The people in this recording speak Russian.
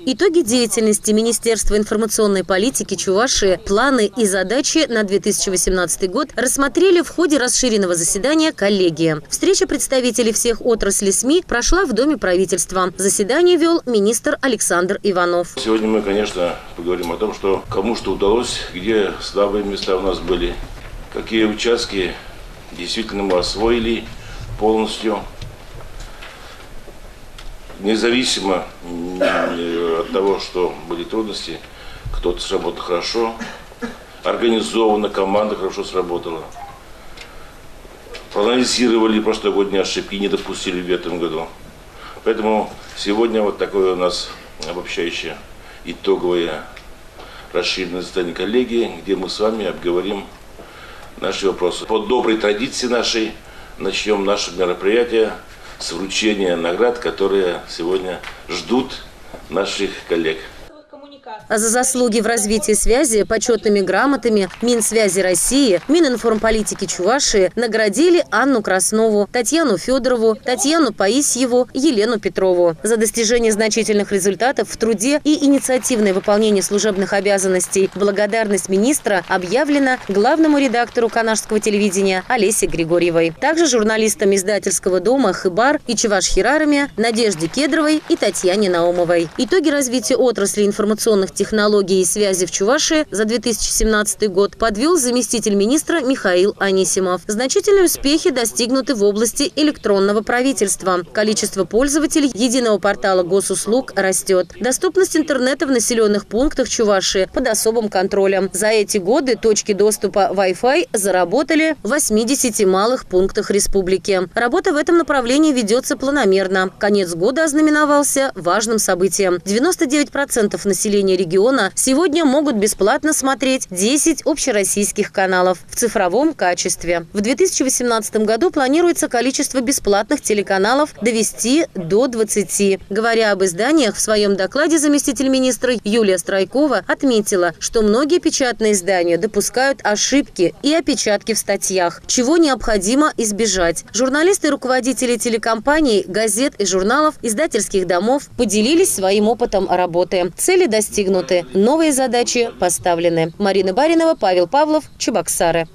Итоги деятельности Министерства информационной политики Чувашии, планы и задачи на 2018 год рассмотрели в ходе расширенного заседания коллегии. Встреча представителей всех отраслей СМИ прошла в Доме правительства. Заседание вел министр Александр Иванов. Сегодня мы, конечно, поговорим о том, что кому что удалось, где слабые места у нас были, какие участки действительно мы освоили полностью. Независимо от того, что были трудности, кто-то сработал хорошо, организованно, команда хорошо сработала. Проанализировали прошлогодние ошибки, не допустили в этом году. Поэтому сегодня вот такое у нас обобщающее, итоговое расширенное заседание коллегии, где мы с вами обговорим наши вопросы. По доброй традиции нашей начнем наше мероприятие с вручения наград, которые сегодня ждут наших коллег. А за заслуги в развитии связи почетными грамотами Минсвязи России, Мининформполитики Чувашии наградили Анну Краснову, Татьяну Федорову, Татьяну Паисьеву, Елену Петрову. За достижение значительных результатов в труде и инициативное выполнение служебных обязанностей благодарность министра объявлена главному редактору канашского телевидения Олесе Григорьевой. Также журналистам издательского дома «Хыбар» и «Чуваш Хирарами» Надежде Кедровой и Татьяне Наумовой. Итоги развития отрасли информационных технологий и связи в Чувашии за 2017 год подвел заместитель министра Михаил Анисимов. Значительные успехи достигнуты в области электронного правительства. Количество пользователей единого портала госуслуг растет. Доступность интернета в населенных пунктах Чувашии под особым контролем. За эти годы точки доступа Wi-Fi заработали в 80 малых пунктах республики. Работа в этом направлении ведется планомерно. Конец года ознаменовался важным событием. 99% населения региона сегодня могут бесплатно смотреть 10 общероссийских каналов в цифровом качестве. В 2018 году планируется количество бесплатных телеканалов довести до 20. Говоря об изданиях, в своем докладе заместитель министра Юлия Страйкова отметила, что многие печатные издания допускают ошибки и опечатки в статьях, чего необходимо избежать. Журналисты и руководители телекомпаний, газет и журналов, издательских домов поделились своим опытом работы. Цели достигнуты. Новые задачи поставлены. Марина Баринова, Павел Павлов, Чебоксары.